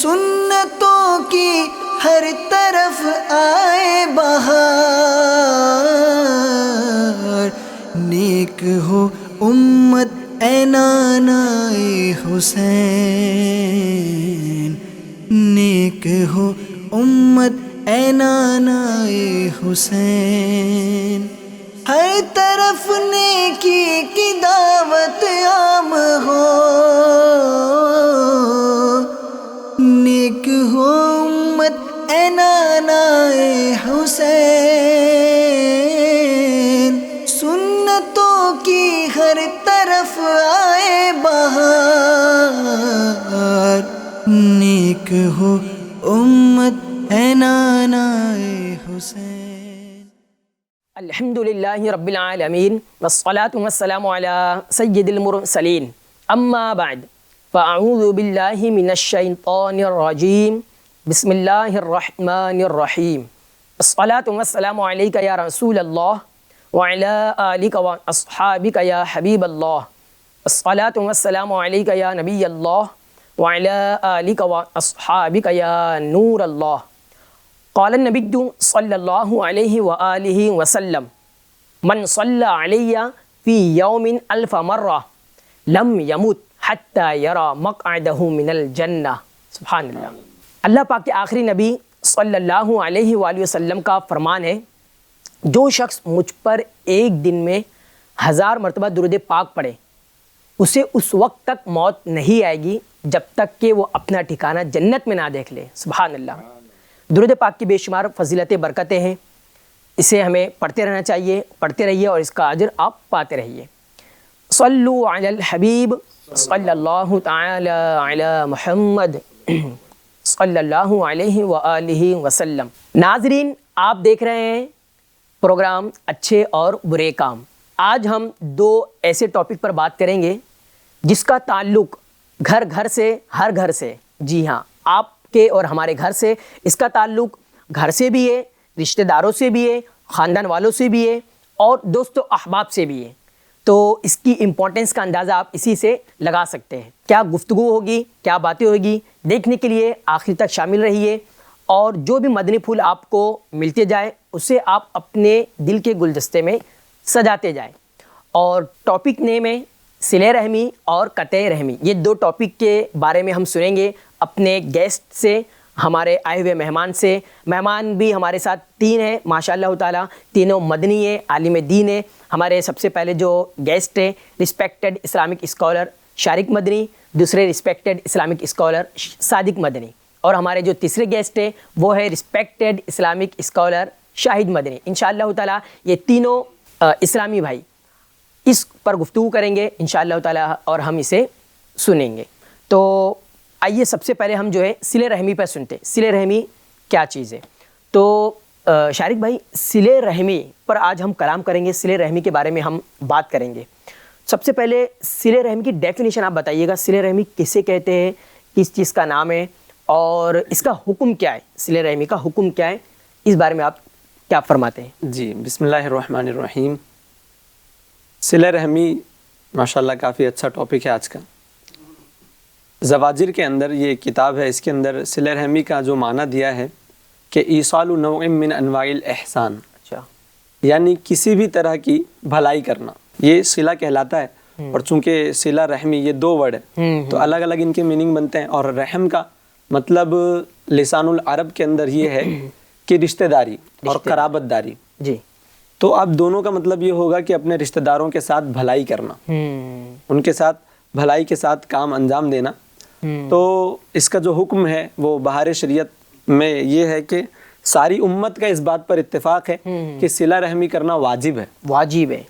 سنتوں کی ہر طرف آئے بہار، نیک ہو امت اے نانائے حسین، نیک ہو امت اے نانائے حسین، ہر طرف نیکی کی دعوت عام ہو، نیک ہو امت اے نانائے حسین، سنتوں کی ہر طرف آئے بہار، نیک ہو امت اے نانائے حسین۔ الحمدللہ رب العالمین والصلاة والسلام علی سید المرسلین، اما بعد فاعوذ باللہ من الشیطان الرجیم، بسم اللہ الرحمن الرحیم، الصلاة والسلام علیک یا رسول اللہ وعلی آلک واصحابک یا حبیب اللہ، الصلاة والسلام علیک یا نبی اللہ وعلی آلک واصحابک یا نور اللہ۔ قال النبی صلی اللہ علیہ وآلہ وسلم، من صلی علی فی یوم الف مرہ لم یمت حتی یری مقعدہ من الجنہ۔ سبحان اللہ۔ اللہ پاک کے آخری نبی صلی اللہ علیہ وآلہ وسلم کا فرمان ہے، جو شخص مجھ پر ایک دن میں 1000 مرتبہ درود پاک پڑھے، اسے اس وقت تک موت نہیں آئے گی جب تک کہ وہ اپنا ٹھکانہ جنت میں نہ دیکھ لے۔ سبحان اللہ۔ درود پاک کی بے شمار فضیلتیں برکتیں ہیں، اسے ہمیں پڑھتے رہنا چاہیے، پڑھتے رہیے اور اس کا اجر آپ پاتے رہیے۔ صلو علی الحبیب صلی اللہ تعالی علی محمد صلی اللہ علیہ وآلہ وسلم۔ ناظرین، آپ دیکھ رہے ہیں پروگرام اچھے اور برے کام۔ آج ہم 2 ایسے ٹاپک پر بات کریں گے جس کا تعلق گھر گھر سے، ہر گھر سے، جی ہاں، آپ کے اور ہمارے گھر سے، اس کا تعلق گھر سے بھی ہے، رشتہ داروں سے بھی ہے، خاندان والوں سے بھی ہے اور دوست و احباب سے بھی ہے۔ تو اس کی امپورٹنس کا اندازہ آپ اسی سے لگا سکتے ہیں۔ کیا گفتگو ہوگی، کیا باتیں ہوگی، دیکھنے کے لیے آخر تک شامل رہیے، اور جو بھی مدنی پھول آپ کو ملتے جائے اسے آپ اپنے دل کے گلدستے میں سجاتے جائیں۔ اور ٹاپک نیم ہے صلہ رحمی اور قطع رحمی۔ یہ 2 ٹاپک کے بارے میں ہم سنیں گے اپنے گیسٹ سے، ہمارے آئے ہوئے مہمان سے۔ مہمان بھی ہمارے ساتھ 3 ہیں ماشاء اللہ تعالیٰ، تینوں مدنی ہیں، عالم دین ہیں۔ ہمارے سب سے پہلے جو گیسٹ ہیں، رسپیکٹڈ اسلامک اسکالر شارق مدنی، دوسرے رسپیکٹڈ اسلامک اسکالر صادق مدنی، اور ہمارے جو تیسرے گیسٹ ہیں وہ ہے رسپیکٹڈ اسلامک اسکالر شاہد مدنی۔ انشاءاللہ تعالیٰ یہ تینوں اسلامی بھائی اس پر گفتگو کریں گے انشاءاللہ تعالیٰ، اور ہم اسے سنیں گے۔ تو آئیے سب سے پہلے ہم جو ہے صلہ رحمی پر سنتے ہیں، صلہ رحمی کیا چیز ہے۔ تو شارق بھائی، صلہ رحمی پر آج ہم کلام کریں گے، صلہ رحمی کے بارے میں ہم بات کریں گے۔ سب سے پہلے صلہ رحمی کی ڈیفینیشن آپ بتائیے گا، صلہ رحمی کسے کہتے ہیں، کس چیز کا نام ہے، اور اس کا حکم کیا ہے، صلہ رحمی کا حکم کیا ہے، اس بارے میں آپ کیا فرماتے ہیں؟ جی، بسم اللہ الرحمن الرحیم۔ صلہ رحمی ماشاءاللہ کافی اچھا ٹاپک ہے آج کا۔ زواجر کے اندر یہ کتاب ہے، اس کے اندر صلہ رحمی کا جو معنی دیا ہے کہ ایصال نوع من انواع الاحسان، یعنی کسی بھی طرح کی بھلائی کرنا، یہ صلہ کہلاتا ہے۔ اور چونکہ صلہ رحمی یہ 2 ورڈ ہے تو الگ الگ ان کے میننگ بنتے ہیں، اور رحم کا مطلب لسان العرب کے اندر یہ ہے کہ رشتہ داری اور قرابت داری۔ جی، تو اب دونوں کا مطلب یہ ہوگا کہ اپنے رشتہ داروں کے ساتھ بھلائی کرنا، ان کے ساتھ بھلائی کے ساتھ کام انجام دینا۔ تو اس کا جو حکم ہے وہ بہار شریعت میں یہ ہے کہ ساری امت کا اس بات پر اتفاق ہے کہ صلہ رحمی کرنا واجب ہے، واجب ہے،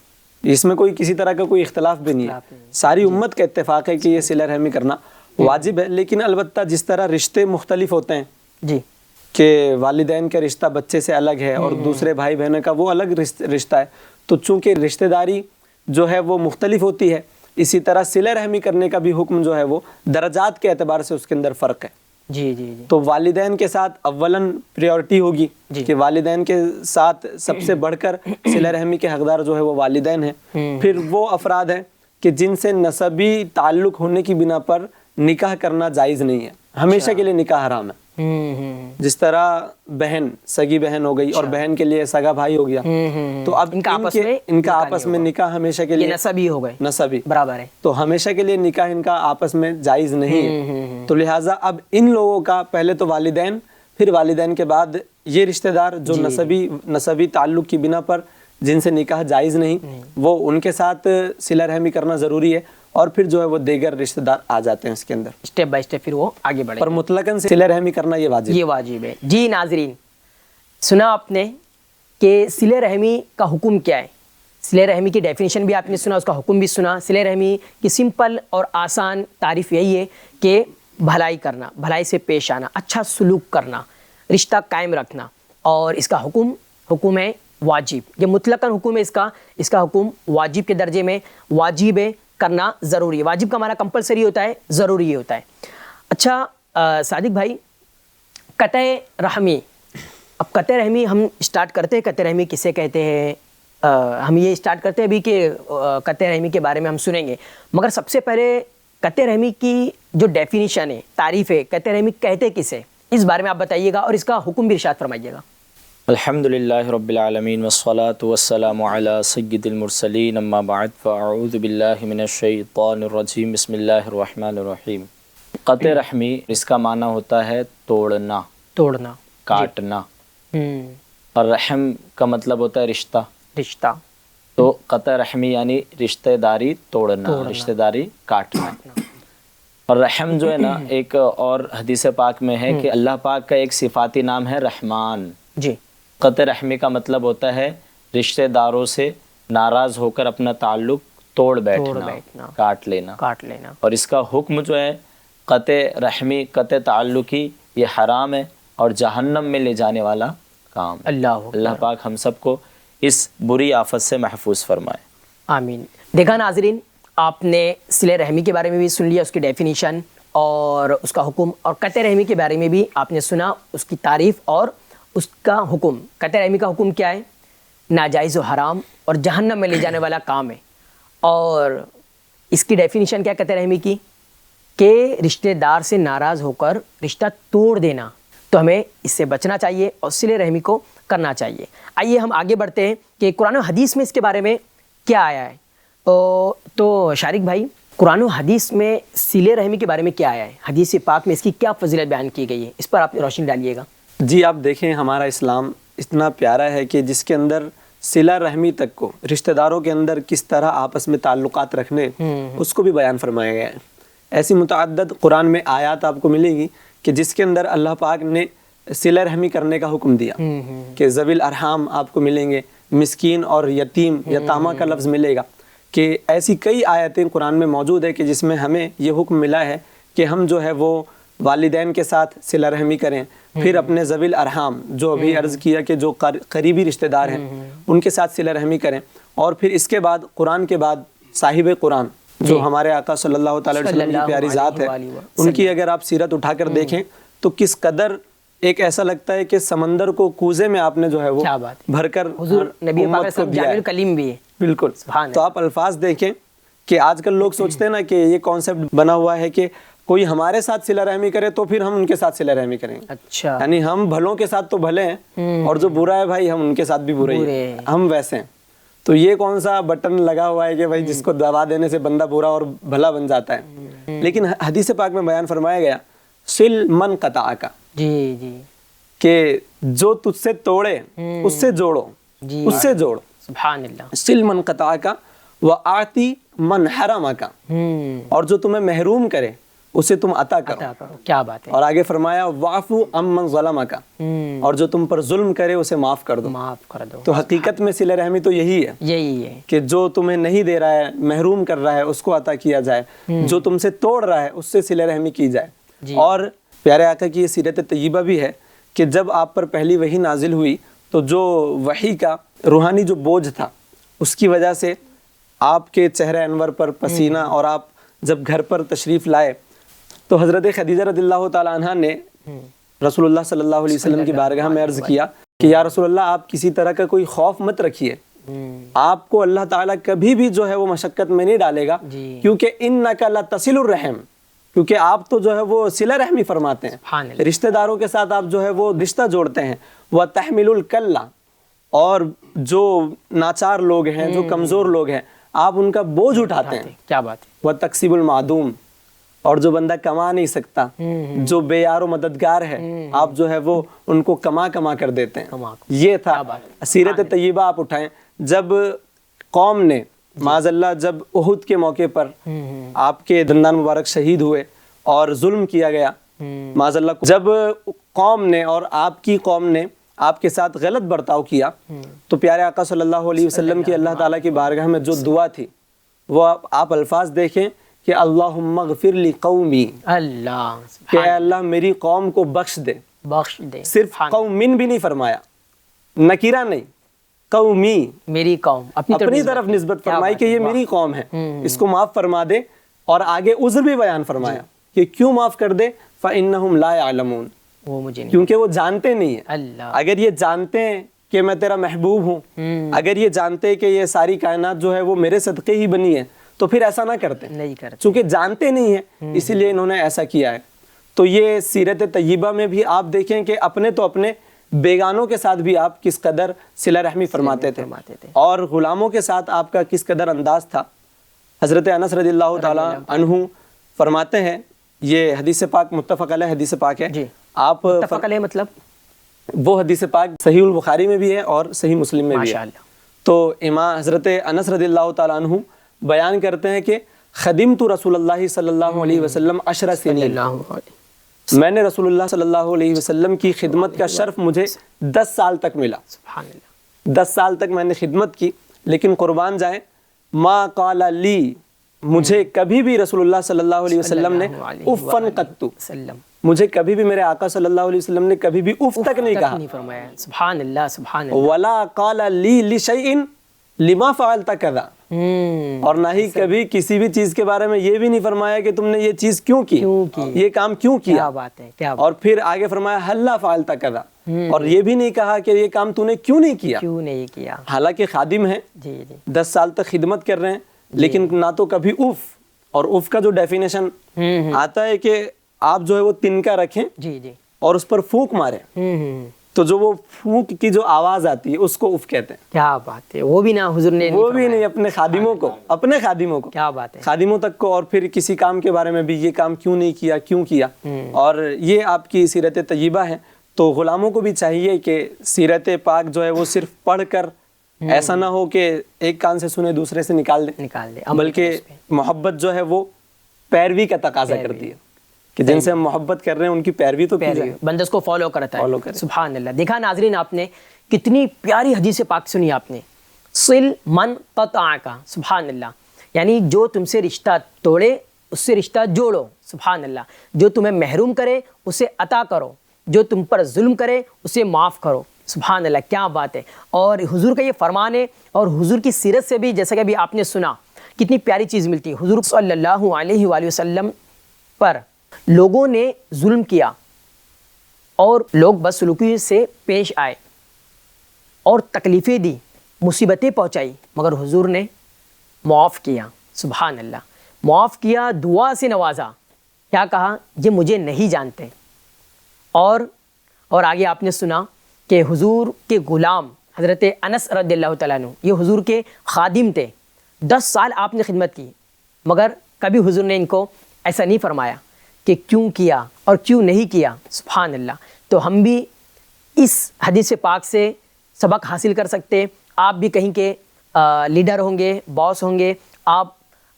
اس میں کوئی کسی طرح کا کوئی اختلاف بھی نہیں ہے، ساری امت کا اتفاق ہے کہ یہ صلہ رحمی کرنا واجب ہے۔ لیکن البتہ جس طرح رشتے مختلف ہوتے ہیں، جی، کہ والدین کا رشتہ بچے سے الگ ہے اور دوسرے بھائی بہنوں کا وہ الگ رشتہ ہے، تو چونکہ رشتہ داری جو ہے وہ مختلف ہوتی ہے، اسی طرح صلہ رحمی کرنے کا بھی حکم جو ہے وہ درجات کے اعتبار سے اس کے اندر فرق ہے۔ جی جی جی، تو والدین کے ساتھ اولاً پریورٹی ہوگی کہ والدین کے ساتھ سب سے بڑھ کر صلہ رحمی کے حقدار جو ہے وہ والدین ہیں۔ پھر وہ افراد ہیں کہ جن سے نسبی تعلق ہونے کی بنا پر نکاح کرنا جائز نہیں ہے، ہمیشہ کے لیے نکاح حرام ہے. جس طرح بہن سگی بہن ہو گئی اور بہن کے لیے سگا بھائی ہو گیا, تو اب ان کا آپس میں نکاح ہمیشہ کے لیے نسبی ہو گئے, نسبی برابر ہے, تو ہمیشہ کے لیے نکاح ان کا آپس میں جائز نہیں ہے. تو لہٰذا اب ان لوگوں کا پہلے تو والدین, پھر والدین کے بعد یہ رشتہ دار جو نسبی تعلق کی بنا پر جن سے نکاح جائز نہیں, وہ ان کے ساتھ صلہ رحمی کرنا ضروری ہے. اور پھر جو ہے وہ دیگر رشتہ دار آ جاتے ہیں اس کے اندر, اسٹیپ بائی اسٹیپ پھر وہ آگے بڑھے. پر مطلقاً صلہ رحمی کرنا یہ واجب ہے. جی ناظرین, سنا آپ نے کہ صلہ رحمی کا حکم کیا ہے. صلہ رحمی کی ڈیفینیشن بھی آپ نے سنا, اس کا حکم بھی سنا. صلہ رحمی کی سمپل اور آسان تعریف یہی ہے کہ بھلائی کرنا, بھلائی سے پیش آنا, اچھا سلوک کرنا, رشتہ قائم رکھنا. اور اس کا حکم ہے واجب. یہ مطلقاً حکم ہے اس کا حکم واجب کے درجے میں, واجب ہے, کرنا ضروری ہے. واجب کا ہمارا کمپلسری ہوتا ہے, ضروری ہوتا ہے. اچھا صادق بھائی, قطع رحمی, اب قطع رحمی ہم اسٹارٹ کرتے ہیں. قطع رحمی کسے کہتے ہیں, ہم یہ اسٹارٹ کرتے ہیں ابھی کہ قطع رحمی کے بارے میں ہم سنیں گے, مگر سب سے پہلے قطع رحمی کی جو ڈیفینیشن ہے, تعریف ہے, قطع رحمی کہتے کسے, اس بارے میں آپ بتائیے گا اور اس کا حکم بھی ارشاد فرمائیے گا. الحمدللہ رب العالمین والصلاة والسلام علی سید المرسلین, اما بعد فاعوذ باللہ من الشیطان الرجیم, بسم اللہ الرحمن الرحیم. قطع رحمی اس کا معنی ہوتا ہے توڑنا, کاٹنا. اور رحم کا مطلب ہوتا ہے رشتہ. تو قطع رحمی یعنی رشتہ داری توڑنا, رشتہ داری کاٹنا. اور رحم جو ہے نا, ایک اور حدیث پاک میں ہے کہ اللہ پاک کا ایک صفاتی نام ہے رحمان. جی, قطع رحمی کا مطلب ہوتا ہے رشتہ داروں سے ناراض ہو کر اپنا تعلق توڑ بیٹھنا, کاٹ لینا. اور اس کا حکم جو ہے قطع رحمی, قطع تعلقی, یہ حرام ہے اور جہنم میں لے جانے والا کام. اللہ پاک ہم سب کو اس بری آفت سے محفوظ فرمائے, آمین. دیکھا ناظرین, آپ نے صلہ رحمی کے بارے میں بھی سن لیا, اس کی ڈیفینیشن اور اس کا حکم, اور قطع رحمی کے بارے میں بھی آپ نے سنا, اس کی تعریف اور اس کا حکم. قطع رحمی کا حکم کیا ہے, ناجائز و حرام اور جہنم میں لے جانے والا کام ہے. اور اس کی ڈیفینیشن کیا قطع رحمی کی, کہ رشتہ دار سے ناراض ہو کر رشتہ توڑ دینا. تو ہمیں اس سے بچنا چاہیے اور صلہ رحمی کو کرنا چاہیے. آئیے ہم آگے بڑھتے ہیں کہ قرآن و حدیث میں اس کے بارے میں کیا آیا ہے. تو شارق بھائی, قرآن و حدیث میں صلہ رحمی کے بارے میں کیا آیا ہے, حدیث پاک میں اس کی کیا فضیلت بیان کی گئی ہے, اس پر آپ روشنی ڈالیے گا. جی آپ دیکھیں, ہمارا اسلام اتنا پیارا ہے کہ جس کے اندر صلہ رحمی تک کو, رشتہ داروں کے اندر کس طرح آپس میں تعلقات رکھنے, اس کو بھی بیان فرمایا گیا ہے. ایسی متعدد قرآن میں آیات آپ کو ملے گی کہ جس کے اندر اللہ پاک نے صلہ رحمی کرنے کا حکم دیا, کہ ذوی الارحام آپ کو ملیں گے, مسکین اور یتیم, یتامہ کا لفظ ملے گا. کہ ایسی کئی آیتیں قرآن میں موجود ہے کہ جس میں ہمیں یہ حکم ملا ہے کہ ہم جو ہے وہ والدین کے ساتھ صلہ رحمی کریں, پھر اپنے ذوی الارحام جو ابھی عرض کیا کہ جو قریبی رشتہ دار ہیں ان کے ساتھ صلہ رحمی کریں, اور پھر اس کے بعد قرآن کے بعد صاحب قرآن جو ہمارے آقا صلی اللہ تعالی علیہ وسلم کی پیاری ذات ہے, ان کی اگر آپ سیرت اٹھا کر دیکھیں تو کس قدر ایک ایسا لگتا ہے کہ سمندر کو کوزے میں آپ نے جو ہے وہ بھر کر حضور نبی پاک صلی اللہ علیہ وسلم کلیم بھی ہے. بالکل. تو آپ الفاظ دیکھیں کہ آج کل لوگ سوچتے ہیں نا کہ یہ کانسیپٹ بنا ہوا ہے کہ کوئی ہمارے ساتھ صلہ رحمی کرے تو پھر ہم ان کے ساتھ صلہ رحمی کریں گے. اچھا, یعنی ہم بھلوں کے ساتھ تو بھلے ہیں اور جو برا ہے بھائی ہم ان کے ساتھ بھی برے ہیں, ہم ویسے ہیں. تو یہ کون سا بٹن لگا ہوا ہے کہ بھائی جس کو دبا دینے سے بندہ برا اور بھلا بن جاتا ہے. لیکن حدیث پاک میں بیان فرمایا گیا سل من قطعک, جی جی, کہ جو تجھ سے توڑے اس سے جوڑو, اس سے جوڑ. سبحان اللہ. سل من قطعک وآتی من حرمک, اور جو تمہیں محروم کرے اسے تم عطا کرو. کیا بات ہے. اور آگے فرمایا واعفو عمن ظلمک, اور جو تم پر ظلم کرے اسے معاف کر دو. تو حقیقت میں صلہ رحمی تو یہی ہے کہ جو تمہیں نہیں دے رہا ہے, محروم کر رہا ہے, اس کو عطا کیا جائے, جو تم سے توڑ رہا ہے اس سے صلہ رحمی کی جائے. اور پیارے آقا کی یہ سیرت طیبہ بھی ہے کہ جب آپ پر پہلی وحی نازل ہوئی تو جو وحی کا روحانی جو بوجھ تھا اس کی وجہ سے آپ کے چہرہ انور پر پسینہ, اور آپ جب گھر پر تشریف لائے تو حضرت خدیجہ رضی اللہ تعالی عنہ نے رسول اللہ صلی اللہ علیہ وسلم کی بارگاہ میں عرض کیا کہ یا رسول اللہ آپ کسی طرح کا کوئی خوف مت رکھیے, آپ کو اللہ تعالیٰ کبھی بھی جو ہے وہ مشقت میں نہیں ڈالے گا, کیونکہ انک لتصل الرحم, کیونکہ آپ تو جو ہے وہ صلہ رحمی فرماتے سبحان ہیں، اللہ۔ رشتہ داروں کے ساتھ آپ جو ہے وہ رشتہ جوڑتے ہیں۔ وَتَحْمِلُ الْكَلَّ، اور جو ناچار لوگ ہیں، جو کمزور لوگ ہیں، آپ ان کا بوجھ اٹھاتے ہیں۔ کیا بات ہے۔ وَتَكْسِبُ الْمَعْدُومِ، اور جو بندہ کما نہیں سکتا، جو بے یار و مددگار ہے، آپ جو ہے وہ ان کو کما کر دیتے ہیں۔ یہ تھا سیرت طیبہ آپ اٹھائیں۔ جب قوم نے معاذ اللہ جب احد کے موقع پر آپ کے دندان مبارک شہید ہوئے اور ظلم کیا گیا معاذ اللہ، جب قوم نے اور آپ کی قوم نے آپ کے ساتھ غلط برتاؤ کیا تو پیارے آقا صلی اللہ علیہ وسلم کی اللہ تعالیٰ کی بارگاہ میں جو دعا تھی وہ آپ الفاظ دیکھیں کہ اللہم اغفر لی قومی، اللہ کہ اے اللہ میری قوم کو بخش دے۔ بخش دے۔ صرف قومن بھی نہیں فرمایا، نکیرہ نہیں، قومی، میری قوم، اپنی طرف نسبت فرمائی کہ یہ میری قوم ہے، اس کو معاف فرما دے۔ اور آگے عذر بھی بیان فرمایا کہ کیوں معاف کر دے، فَإِنَّهُمْ لَا يَعْلَمُونَ، وہ مجھے نہیں، کیونکہ وہ جانتے نہیں ہیں۔ اللہ، اگر یہ جانتے ہیں کہ میں تیرا محبوب ہوں، اگر یہ جانتے ہیں کہ یہ ساری کائنات جو ہے وہ میرے صدقے ہی بنی ہے، تو پھر ایسا نہ کرتے، نہیں کرتے، چونکہ جانتے نہیں ہیں اسی لیے انہوں نے ایسا کیا ہے۔ تو یہ سیرت طیبہ میں بھی آپ دیکھیں کہ اپنے تو اپنے، بیگانوں کے ساتھ بھی آپ کس قدر صلہ رحمی فرماتے تھے، اور غلاموں کے ساتھ آپ کا کس قدر انداز تھا۔ حضرت انس رضی اللہ تعالیٰ عنہ فرماتے ہیں، یہ حدیث پاک متفق علیہ حدیث پاک ہے، جی، آپ متفق علیہ مطلب وہ حدیث پاک صحیح البخاری میں بھی ہے اور صحیح مسلم میں بھی ہے۔ ماشاءاللہ۔ تو امام حضرت انس رضی اللہ تعالیٰ عنہ بیان کرتے ہیں کہ خدمت رسول اللہ صلی اللہ علیہ وسلم 10 سنین، میں نے رسول اللہ صلی اللہ علیہ وسلم کی خدمت کا شرف مجھے 10 سال تک ملا، سبحان اللہ، 10 سال تک میں نے خدمت کی، لیکن قربان جائیں ما قال لی، مجھے کبھی بھی رسول اللہ صلی اللہ علیہ وسلم نے افن قطو، مجھے کبھی بھی میرے آقا صلی اللہ علیہ وسلم نے کبھی بھی اف تک نہیں کہا، نہیں فرمایا، سبحان اللہ، سبحان اللہ، ولا قال لی لشیء لما فعلت کذا، اور نہ ہی کبھی کسی بھی چیز کے بارے میں یہ بھی نہیں فرمایا کہ تم نے یہ چیز کیوں کی، یہ کام کیوں کیا، کیا بات ہے، کیا بات، اور پھر آگے فرمایا حلا فعلت کذا، اور یہ بھی نہیں کہا کہ یہ کام تو نے کیوں نہیں کیا، کیوں نہیں کیا، حالانکہ خادم ہیں، جی جی، 10 سال تک خدمت کر رہے ہیں، لیکن نہ تو کبھی اف، اور اف کا جو ڈیفینیشن آتا ہے کہ آپ جو ہے وہ تنکا رکھیں جی جی، اور اس پر پھونک ماریں، تو جو وہ پھونک کی جو آواز آتی ہے اس کو اف کہتے ہیں۔ کیا بات ہے، وہ بھی نہ حضور نے وہ بھی نہیں، اپنے خادموں کو، اپنے خادموں کو، کیا بات ہے، خادموں تک کو، اور پھر کسی کام کے بارے میں بھی یہ کام کیوں نہیں کیا، کیوں کیا، اور یہ آپ کی سیرت طیبہ ہے۔ تو غلاموں کو بھی چاہیے کہ سیرت پاک جو ہے وہ صرف پڑھ کر ایسا نہ ہو کہ ایک کان سے سنے دوسرے سے نکال دیں، بلکہ محبت جو ہے وہ پیروی کا تقاضا کرتی ہے کہ جن سے ہم محبت کر رہے ہیں ان کی پیروی تو کی جائے، بندہ اس کو فالو کرتا ہے، سبحان اللہ۔ دیکھا ناظرین، آپ نے کتنی پیاری حدیث پاک سنی آپ نے، صل من قطع کا، سبحان اللہ، یعنی جو تم سے رشتہ توڑے اس سے رشتہ جوڑو، سبحان اللہ، جو تمہیں محروم کرے اسے عطا کرو، جو تم پر ظلم کرے اسے معاف کرو، سبحان اللہ، کیا بات ہے۔ اور حضور کا یہ فرمان ہے، اور حضور کی سیرت سے بھی جیسا کہ ابھی آپ نے سنا کتنی پیاری چیز ملتی ہے۔ حضور صلی اللہ علیہ وآلہ وسلم پر لوگوں نے ظلم کیا اور لوگ بدسلوکی سے پیش آئے اور تکلیفیں دی، مصیبتیں پہنچائی، مگر حضور نے معاف کیا، سبحان اللہ، معاف کیا، دعا سے نوازا، کیا کہا، یہ مجھے نہیں جانتے۔ اور آگے آپ نے سنا کہ حضور کے غلام حضرت انس رضی اللہ تعالیٰ عنہ، یہ حضور کے خادم تھے، 10 سال آپ نے خدمت کی، مگر کبھی حضور نے ان کو ایسا نہیں فرمایا کہ کیوں کیا اور کیوں نہیں کیا، سبحان اللہ۔ تو ہم بھی اس حدیث پاک سے سبق حاصل کر سکتے۔ آپ بھی کہیں کے لیڈر ہوں گے، باس ہوں گے، آپ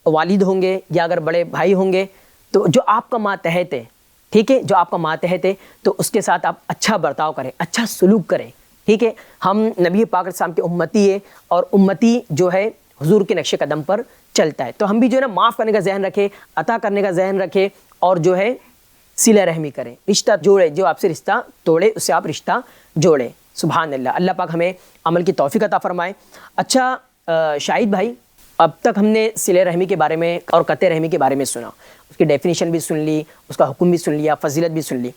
والد ہوں گے، یا اگر بڑے بھائی ہوں گے، تو جو آپ کا ماتحت ہے، ٹھیک ہے، جو آپ کا ماتحت ہے تو اس کے ساتھ آپ اچھا برتاؤ کریں، اچھا سلوک کریں، ٹھیک ہے۔ ہم نبی پاک علیہ السلام کے امتی ہے، اور امتی جو ہے حضور کے نقش قدم پر چلتا ہے، تو ہم بھی جو ہے نا معاف کرنے کا ذہن رکھے، عطا کرنے کا ذہن رکھے، اور جو ہے صلہ رحمی کریں، رشتہ جوڑے، جو آپ سے رشتہ توڑے اس سے آپ رشتہ جوڑے، سبحان اللہ۔ اللہ پاک ہمیں عمل کی توفیق عطا فرمائے۔ اچھا شاہد بھائی، اب تک ہم نے صلہ رحمی کے بارے میں اور قطع رحمی کے بارے میں سنا، اس کی ڈیفینیشن بھی سن لی، اس کا حکم بھی سن لیا، فضیلت بھی سن لی،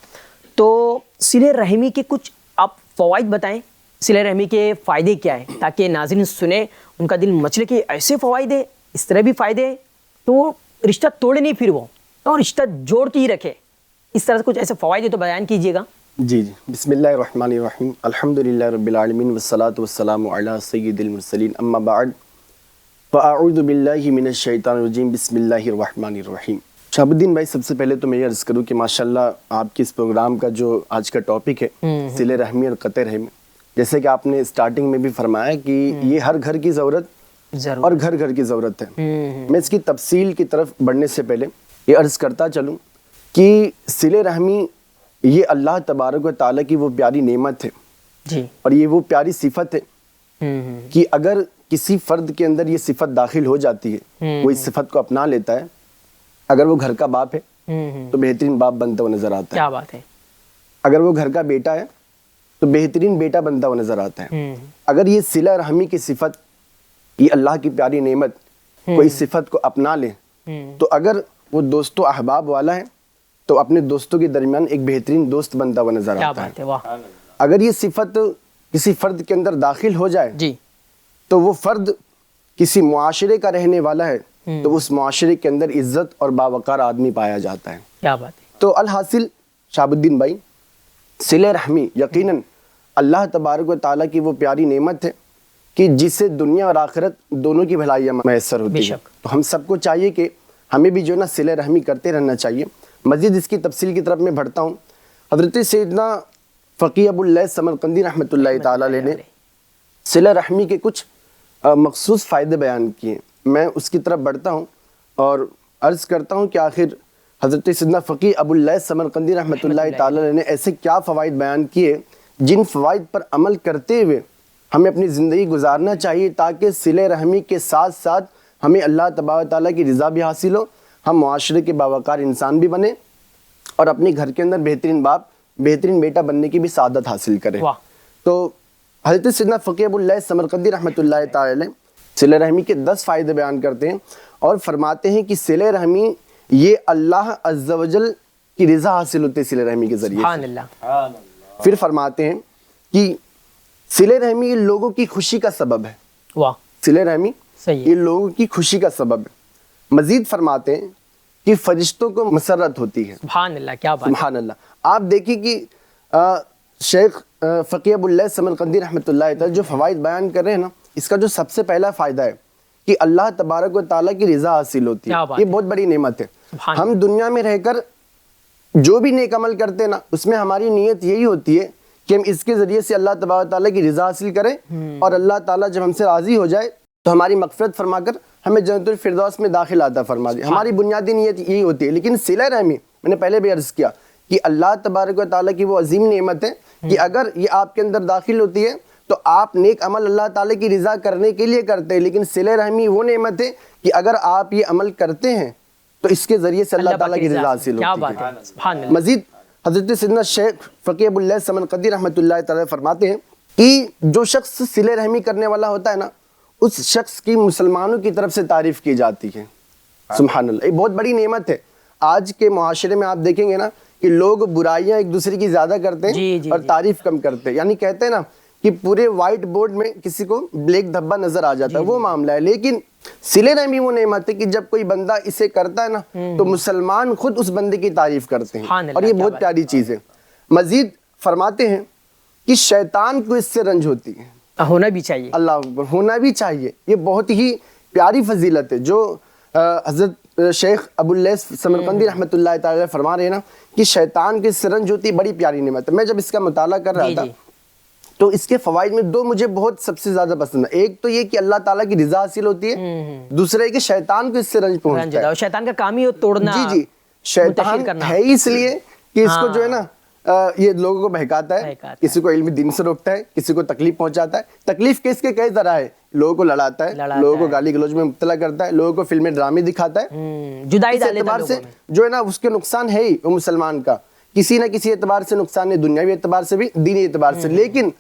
تو صلہ رحمی کے کچھ آپ فوائد بتائیں، صلہ رحمی کے فائدے کیا ہیں، تاکہ ناظرین سنیں، ان کا دل مچلے کہ ایسے فوائد ہیں، اس طرح بھی فائدے ہیں، تو وہ رشتہ توڑے نہیں پھر وہ، اور رشتہ جوڑتی ہی رکھے، اس طرح سے کچھ ایسے فوائد تو بیان کیجیے گا۔ جی بسم اللہ الرحمن الرحیم، الحمدللہ رب العالمین والصلاة والسلام علی سید المرسلین، اما بعد فاعوذ باللہ من الشیطان الرجیم، بسم اللہ الرحمن الرحیم۔ شہاب الدین بھائی، سب سے پہلے تو میں یہ عرض کروں کہ ماشاءاللہ آپ کے اس پروگرام کا جو آج کا ٹاپک ہے صلہ رحمی اور قطع رحمی، جیسے کہ آپ نے اسٹارٹنگ میں بھی فرمایا کہ یہ ہر گھر کی ضرورت اور گھر گھر کی ضرورت ہے۔ میں اس کی تفصیل کی طرف بڑھنے سے پہلے یہ عرض کرتا چلوں کہ صلہ رحمی یہ اللہ تبارک و تعالیٰ کی وہ پیاری نعمت ہے جی، اور یہ وہ پیاری صفت ہے کہ اگر کسی فرد کے اندر یہ صفت داخل ہو جاتی ہے، وہ اس صفت کو اپنا لیتا ہے، اگر وہ گھر کا باپ ہے تو بہترین باپ بنتا ہوا نظر آتا ہے، کیا بات ہے، اگر وہ گھر کا بیٹا ہے تو بہترین بیٹا بنتا ہوا نظر آتا ہے۔ اگر یہ صلہ رحمی کی صفت، یہ اللہ کی پیاری نعمت، کوئی صفت کو اپنا لے تو اگر وہ دوست و احباب والا ہے تو اپنے دوستوں کے درمیان ایک بہترین دوست بنتا ہوا نظر کیا آتا بات ہے۔ ہے، واہ، اگر یہ صفت کسی فرد کے اندر داخل ہو جائے جی، تو وہ فرد کسی معاشرے کا رہنے والا ہے تو اس معاشرے کے اندر عزت اور باوقار آدمی پایا جاتا ہے۔ کیا بات ہے، تو الحاصل شہاب الدین بھائی، صلہ رحمی یقیناً اللہ تبارک و تعالیٰ کی وہ پیاری نعمت ہے کہ جس سے دنیا اور آخرت دونوں کی بھلائیاں میسر ہوتی ہیں۔ تو ہم سب کو چاہیے کہ ہمیں بھی جو ہے نا صلہ رحمی کرتے رہنا چاہیے۔ مزید اس کی تفصیل کی طرف میں بڑھتا ہوں۔ حضرت سیدنا فقی ابو اللیث سمرقندی رحمۃ اللہ تعالیٰ علیہ نے صلہ رحمی کے کچھ مخصوص فائدے بیان کیے، میں اس کی طرف بڑھتا ہوں اور عرض کرتا ہوں کہ آخر حضرت سیدنا فقی ابو اللیث سمرقندی رحمۃ اللہ تعالیٰ علیہ نے ایسے کیا فوائد بیان کیے جن فوائد پر عمل کرتے ہوئے ہمیں اپنی زندگی گزارنا چاہیے تاکہ صلہ رحمی کے ساتھ ساتھ ہمیں اللہ تبارک و تعالیٰ کی رضا بھی حاصل ہو، ہم معاشرے کے باوقار انسان بھی بنے اور اپنے گھر کے اندر بہترین باپ بہترین بیٹا بننے کی بھی سعادت حاصل کریں۔ تو حضرت سیدنا فقی ابو اللیث سمرقندی رحمۃ اللہ تعالی علیہ صلہ رحمی کے 10 فائدے بیان کرتے ہیں اور فرماتے ہیں کہ صلہ رحمی یہ اللہ عز و جل کی رضا حاصل ہوتی ہے صلہ رحمی کے ذریعے سبحان اللہ۔ پھر فرماتے ہیں کہ صلہ رحمی یہ لوگوں کی خوشی کا سبب ہے۔ واہ، صلہ رحمی صحیح یہ لوگوں کی خوشی کا سبب ہے۔ مزید فرماتے ہیں کہ فرشتوں کو مسرت ہوتی ہے۔ سبحان اللہ، کیا بات، سبحان اللہ۔ آپ دیکھیں کہ شیخ فقی ابو اللیث سمرقندی رحمۃ اللہ تعالی جو فوائد بیان کر رہے ہیں نا، اس کا جو سب سے پہلا فائدہ ہے کہ اللہ تبارک و تعالیٰ کی رضا حاصل ہوتی ہے۔ یہ بہت بڑی نعمت ہے۔ ہم دنیا میں رہ کر جو بھی نیک عمل کرتے ہیں نا، اس میں ہماری نیت یہی ہوتی ہے کہ ہم اس کے ذریعے سے اللہ تبارک و تعالیٰ کی رضا حاصل کریں اور اللہ تعالیٰ جب ہم سے راضی ہو جائے تو ہماری مغفرت فرما کر ہمیں جنت الفردوس میں داخل عطا فرما دے۔ ہماری بنیادی نیت یہی ہوتی ہے۔ لیکن صلہ رحمی، میں نے پہلے بھی عرض کیا کہ اللہ تبارک و تعالیٰ کی وہ عظیم نعمت ہے کہ اگر یہ آپ کے اندر داخل ہوتی ہے تو آپ نیک عمل اللہ تعالیٰ کی رضا کرنے کے لیے کرتے ہیں۔ لیکن صلہ رحمی وہ نعمت ہے کہ اگر آپ یہ عمل کرتے ہیں تو اس کے ذریعے سے اللہ تعالیٰ کی رضا حاصل ہوتی ہے۔ مزید حضرت سیدنا شیخ فقی ابو اللیث سمرقندی رحمۃ اللہ تعالی فرماتے ہیں کہ جو شخص صلہ رحمی کرنے والا ہوتا ہے نا، اس شخص کی مسلمانوں کی طرف سے تعریف کی جاتی ہے۔ سبحان اللہ، یہ بہت بڑی نعمت ہے۔ آج کے معاشرے میں آپ دیکھیں گے نا کہ لوگ برائیاں ایک دوسرے کی زیادہ کرتے ہیں اور تعریف کم کرتے ہیں، یعنی کہتے ہیں نا کہ پورے وائٹ بورڈ میں کسی کو بلیک دھبا نظر آ جاتا ہے، وہ معاملہ ہے۔ لیکن صلہ رحمی وہ نعمت ہے کہ جب کوئی بندہ اسے کرتا ہے نا تو مسلمان خود اس بندے کی تعریف کرتے ہیں، اور یہ بہت پیاری چیز ہے۔ مزید فرماتے ہیں کہ شیطان کو اس سے رنج ہوتی ہے، ہونا بھی چاہیے، اللہ اکبر، ہونا بھی چاہیے۔ یہ بہت ہی پیاری فضیلت ہے جو حضرت شیخ ابو اللیث سمرقندی رحمۃ اللہ تعالی فرما رہے ہیں نا کہ شیطان کی اس سے رنج ہوتی ہے، بڑی پیاری نعمت ہے۔ میں جب اس کا مطالعہ کر رہا تھا تو اس کے فوائد میں 2 مجھے بہت سب سے زیادہ پسند ہے۔ ایک تو یہ کہ اللہ تعالیٰ کی رضا حاصل ہوتی ہے، دوسرا یہ کہ شیطان کو اس سے رنج پہنچتا ہے۔ شیطان کا کام ہی توڑنا، جی شیطان ہے اس لیے کہ اس کو جو ہے نا یہ لوگوں کو بہکاتا ہے، کسی کو علم دین سے روکتا ہے، کسی کو تکلیف پہنچاتا ہے۔ تکلیف کس کے کئی طرح ہے، لوگوں کو لڑاتا ہے، لوگوں کو گالی گلوچ میں مبتلا کرتا ہے، لوگوں کو فلمیں ڈرامے دکھاتا ہے۔ جدائی اس اعتبار سے جو ہے نا اس کے نقصان ہے ہی وہ مسلمان کا، کسی نہ کسی اعتبار سے نقصان ہے، دنیاوی اعتبار سے بھی، دینی اعتبار سے۔ لیکن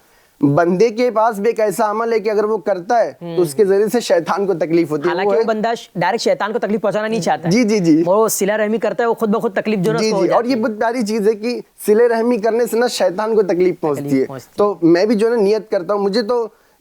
بندے کے پاس بھی ایک ایسا عمل ہے کہ اگر وہ کرتا ہے تو اس کے ذریعے سے شیطان کو تکلیف ہوتی ہے۔ حالانکہ وہ بندہ ڈائریکٹ شیطان کو تکلیف پہنچانا نہیں چاہتا، جی وہ صلہ رحمی کرتا ہے، وہ خود بخود تکلیف جو ہے اور یہ بہت پیاری چیز ہے کہ صلہ رحمی کرنے سے نا شیطان کو تکلیف پہنچتی ہے۔ تو میں بھی جو ہے نا نیت کرتا ہوں، مجھے تو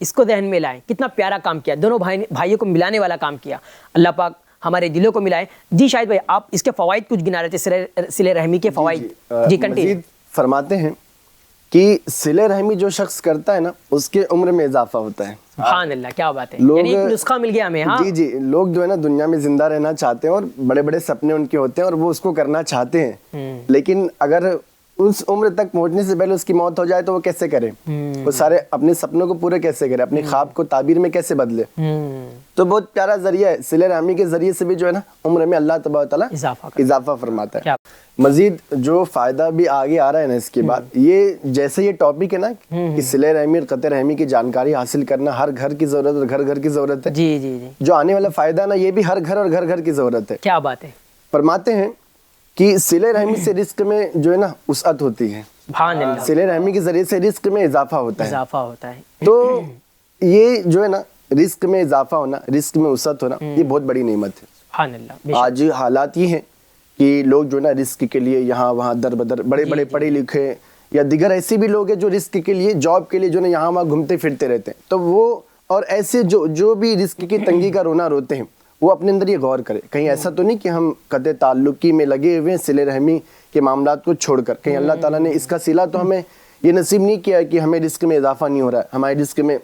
اس کو ذہن میں لائیں. کتنا پیارا کام کیا, دونوں بھائیوں کو ملانے والا کام کیا. اللہ پاک ہمارے دلوں کو ملائے. جی شاہد بھائی, آپ اس کے فوائد کچھ گنا رہے تھے, صلہ رحمی کے فوائد. جی کنٹینیو. مزید فرماتے ہیں کہ صلہ رحمی جو شخص کرتا ہے نا, اس کے عمر میں اضافہ ہوتا ہے. سبحان اللہ, کیا بات ہے, یعنی ایک نسخہ مل گیا ہمیں. ہاں جی, لوگ جو ہے نا دنیا میں زندہ رہنا چاہتے ہیں اور بڑے بڑے سپنے ان کے ہوتے ہیں اور وہ اس کو کرنا چاہتے ہیں, لیکن اگر اس عمر تک پہنچنے سے پہلے اس کی موت ہو جائے تو وہ کیسے کرے, وہ سارے اپنے سپنوں کو پورے کیسے کرے, اپنے خواب کو تعبیر میں کیسے بدلے. تو بہت پیارا ذریعہ ہے, صلہ رحمی کے ذریعے سے بھی جو ہے نا عمر میں اللہ تبارک و تعالیٰ اضافہ فرماتا ہے. مزید جو فائدہ بھی آگے آ رہا ہے نا اس کے بعد, یہ جیسے یہ ٹاپک ہے نا کہ صلہ رحمی اور قطع رحمی کی جانکاری حاصل کرنا ہر گھر کی ضرورت اور گھر گھر کی ضرورت ہے. جی جی جی, جو آنے والا فائدہ ہے نا یہ بھی ہر گھر اور گھر گھر کی ضرورت ہے. کیا بات ہے. فرماتے ہیں کہ صلہ رحمی سے رزق میں جو ہے نا وسعت ہوتی ہے. سبحان اللہ, صلہ رحمی کے ذریعے سے رزق میں اضافہ ہوتا ہے. اضافہ ہوتا ہے. تو یہ جو ہے نا رزق میں اضافہ ہونا, رزق میں وسعت ہونا, یہ بہت بڑی نعمت ہے. سبحان اللہ. آج حالات یہ ہیں کہ لوگ جو ہے نا رزق کے لیے یہاں وہاں در بدر, بڑے بڑے پڑھے لکھے یا دیگر ایسے بھی لوگ ہیں جو رزق کے لیے, جاب کے لیے جو ہے نا یہاں وہاں گھومتے پھرتے رہتے ہیں. تو وہ اور ایسے جو بھی رزق کی تنگی کا رونا روتے ہیں, وہ اپنے اندر یہ غور کرے, کہیں ایسا تو نہیں کہ ہم قطع تعلقی میں لگے ہوئے ہیں صلہ رحمی کے معاملات کو چھوڑ کر, کہیں اللہ تعالیٰ نے اس کا صلہ تو ہمیں یہ نصیب نہیں کیا کہ ہمیں رزق میں اضافہ نہیں ہو رہا ہے, ہمارے رزق میں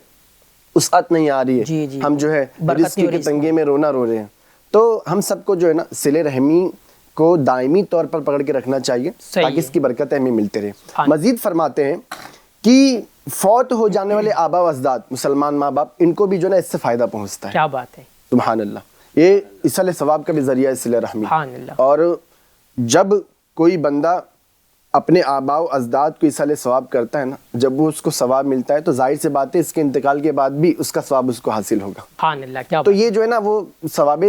وسعت نہیں آ رہی ہے, ہم جو ہے رزق کی تنگی میں رونا رو رہے ہیں. تو ہم سب کو جو ہے نا صلہ رحمی کو دائمی طور پر پکڑ کے رکھنا چاہیے تاکہ اس کی برکتیں ہمیں ملتے رہے. مزید فرماتے ہیں کہ فوت ہو جانے والے آبا و اجداد, مسلمان ماں باپ, ان کو بھی جو ہے نا اس سے فائدہ پہنچتا ہے. کیا بات ہے. سبحان اللہ, یہ ایصال ثواب کا بھی ذریعہ ہے صلہ رحمی. اور جب کوئی بندہ اپنے آبا و اجداد کو ایصال ثواب کرتا ہے نا, جب وہ اس کو ثواب ملتا ہے تو ظاہر سی بات ہے اس کے انتقال کے بعد بھی اس کا ثواب اس کو حاصل ہوگا. سبحان اللہ, کیا تو یہ جو ہے نا وہ ثواب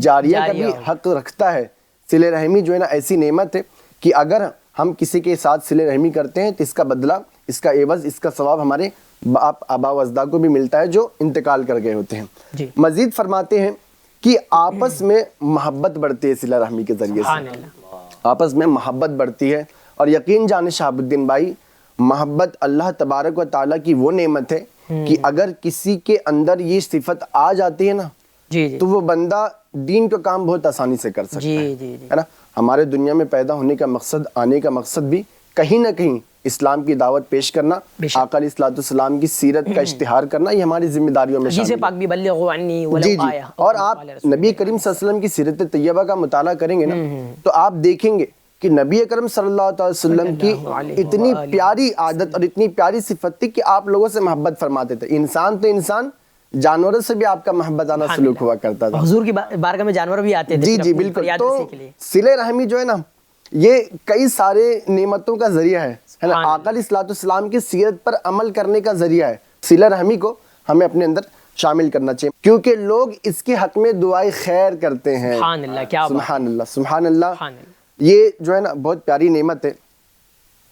جاریہ کا بھی حق رکھتا ہے. صلہ رحمی جو ہے نا ایسی نعمت ہے کہ اگر ہم کسی کے ساتھ صلہ رحمی کرتے ہیں تو اس کا بدلہ, اس کا عوض, اس کا ثواب ہمارے آبا و اجداد کو بھی ملتا ہے جو انتقال کر گئے ہوتے ہیں. مزید فرماتے ہیں کہ آپس میں محبت بڑھتی ہے صلہ رحمی کے ذریعے سے, آپس میں محبت بڑھتی ہے. اور یقین جانے شہاب الدین بھائی, محبت اللہ تبارک و تعالیٰ کی وہ نعمت ہے کہ اگر کسی کے اندر یہ صفت آ جاتی ہے نا تو وہ بندہ دین کا کام بہت آسانی سے کر سکتا ہے نا. ہمارے دنیا میں پیدا ہونے کا مقصد, آنے کا مقصد بھی کہیں نہ کہیں اسلام کی دعوت پیش کرنا, آقا علیہ الصلوۃ والسلام کی سیرت کا اشتہار کرنا, یہ ہماری ذمہ داریوں میں شامل ہے. جی, اور آپ نبی کریم صلی اللہ علیہ وسلم کی سیرت طیبہ کا مطالعہ کریں گے نا تو آپ دیکھیں گے کہ نبی اکرم صلی اللہ علیہ وسلم کی اتنی پیاری عادت اور اتنی پیاری صفت تھی کہ آپ لوگوں سے محبت فرماتے تھے. انسان تو انسان, جانوروں سے بھی آپ کا محبت آنا سلوک ہوا کرتا تھا. حضور کی بارگاہ میں جانور بھی آتے تھے. جی بالکل. تو صلہ رحمی جو ہے نا یہ کئی سارے نعمتوں کا ذریعہ ہے نا, آقا علیہ الصلوۃ والسلام کی سیرت پر عمل کرنے کا ذریعہ ہے. صلہ رحمی کو ہمیں اپنے اندر شامل کرنا چاہیے کیونکہ لوگ اس کے حق میں دعائیں خیر کرتے ہیں. سبحان اللہ, کیا بات. سبحان اللہ, سبحان اللہ. یہ جو ہے نا بہت پیاری نعمت ہے.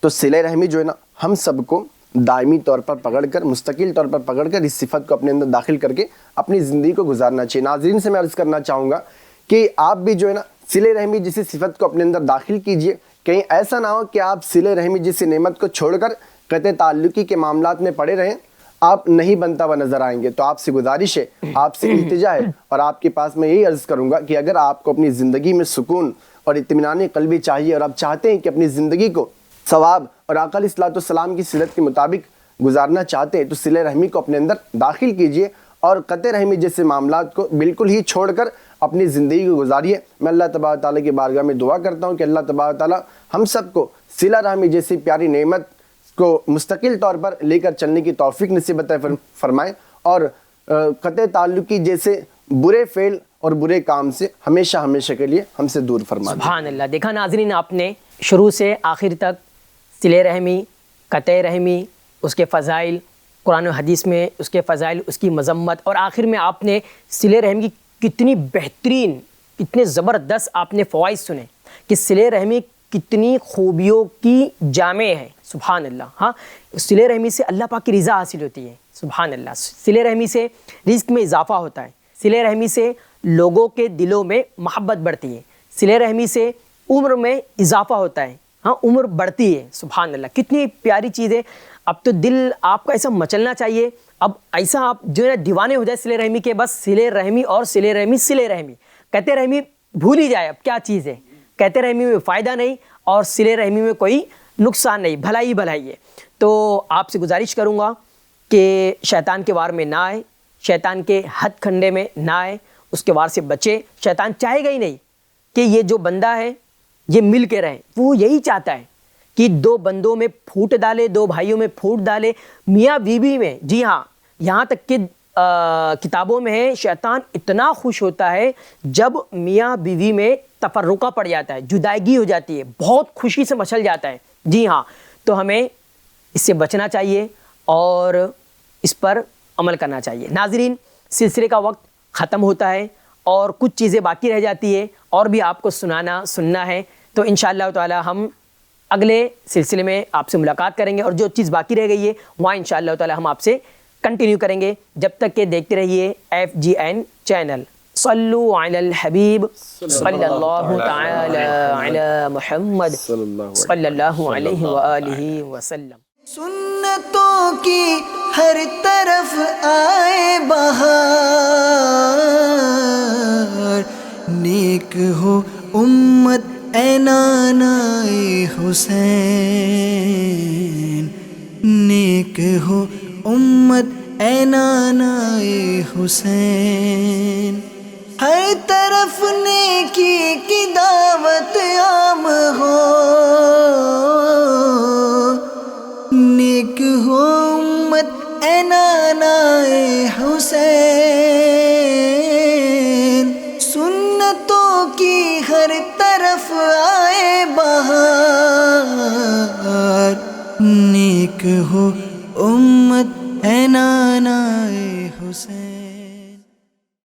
تو صلہ رحمی جو ہے نا ہم سب کو دائمی طور پر پکڑ کر, مستقل طور پر پکڑ کر اس صفت کو اپنے اندر داخل کر کے اپنی زندگی کو گزارنا چاہیے. ناظرین سے میں عرض کرنا چاہوں گا کہ آپ بھی جو ہے نا صلہ رحمی جیسی صفت کو اپنے اندر داخل کیجئے. کہیں ایسا نہ ہو کہ آپ صلہ رحمی جیسی نعمت کو چھوڑ کر قطع تعلقی کے معاملات میں پڑے رہیں, آپ نہیں بنتا ہوا نظر آئیں گے. تو آپ سے گزارش ہے, آپ سے التجا ہے, اور آپ کے پاس میں یہی عرض کروں گا کہ اگر آپ کو اپنی زندگی میں سکون اور اطمینان قلبی چاہیے اور آپ چاہتے ہیں کہ اپنی زندگی کو ثواب اور آقا علیہ الصلوۃ والسلام کی سیرت کے مطابق گزارنا چاہتے ہیں تو صلہ رحمی کو اپنے اندر داخل کیجئے اور قطع رحمی جیسے معاملات کو بالکل ہی چھوڑ کر اپنی زندگی کو گزاریے. میں اللہ تبارک تعالیٰ کی بارگاہ میں دعا کرتا ہوں کہ اللہ تبارک تعالیٰ ہم سب کو صلہ رحمی جیسی پیاری نعمت کو مستقل طور پر لے کر چلنے کی توفیق نصیب عطا فرمائے اور قطع تعلقی جیسے برے فعل اور برے کام سے ہمیشہ ہمیشہ کے لیے ہم سے دور فرما دے. سبحان اللہ. دیکھا ناظرین, آپ نے شروع سے آخر تک صلہ رحمی, قطع رحمی, اس کے فضائل, قرآن و حدیث میں اس کے فضائل, اس کی مذمت, اور آخر میں آپ نے صلہ رحمی کی کتنی بہترین, کتنے زبردست آپ نے فوائد سنے کہ صلہ رحمی کتنی خوبیوں کی جامع ہے. سبحان اللہ. ہاں, صلہ رحمی سے اللہ پاک کی رضا حاصل ہوتی ہے. سبحان اللہ. صلہ رحمی سے رزق میں اضافہ ہوتا ہے. صلہ رحمی سے لوگوں کے دلوں میں محبت بڑھتی ہے. صلہ رحمی سے عمر میں اضافہ ہوتا ہے. ہاں, عمر بڑھتی ہے. سبحان اللہ, کتنی پیاری چیز ہے. اب تو دل آپ کا ایسا مچلنا چاہیے, اب ایسا آپ جو ہے دیوانے ہو جائے صلہ رحمی کے، بس صلہ رحمی اور صلہ رحمی کہتے رحمی بھول ہی جائے اب کیا چیز ہے، کہتے رحمی میں فائدہ نہیں اور صلہ رحمی میں کوئی نقصان نہیں، بھلائی ہے۔ تو آپ سے گزارش کروں گا کہ شیطان کے وار میں نہ آئے، شیطان کے ہتھ کنڈے میں نہ آئے، اس کے وار سے بچے۔ شیطان چاہے گا ہی نہیں کہ یہ جو بندہ ہے یہ مل کے رہے، وہ یہی چاہتا ہے کہ دو بندوں میں پھوٹ ڈالے، دو بھائیوں میں پھوٹ ڈالے، میاں بیوی میں۔ جی ہاں، یہاں تک کہ کتابوں میں ہے شیطان اتنا خوش ہوتا ہے جب میاں بیوی میں تفرقہ پڑ جاتا ہے، جدائیگی ہو جاتی ہے، بہت خوشی سے مچل جاتا ہے۔ جی ہاں، تو ہمیں اس سے بچنا چاہیے اور اس پر عمل کرنا چاہیے۔ ناظرین، سلسلے کا وقت ختم ہوتا ہے اور کچھ چیزیں باقی رہ جاتی ہے اور بھی آپ کو سننا ہے، تو انشاءاللہ تعالی ہم اگلے سلسلے میں آپ سے ملاقات کریں گے اور جو چیز باقی رہ گئی ہے وہاں انشاءاللہ تعالی ہم آپ سے کنٹینیو کریں گے۔ جب تک کہ دیکھتے رہیے FGN چینل۔ صلو علی الحبیب صلی اللہ تعالی علی محمد صلی اللہ علیہ وآلہ وسلم۔ سنتوں کی ہر طرف آئے بہار، نیک ہو امت اے نانائے حسین، نیک ہو امت اے نانائے حسین، ہر طرف نیکی کی دعوت عام ہو، نیک ہو امت اے نانائے حسین، سنتوں کی ہر طرف آئے بہار، نیک ہو امت اے نانائے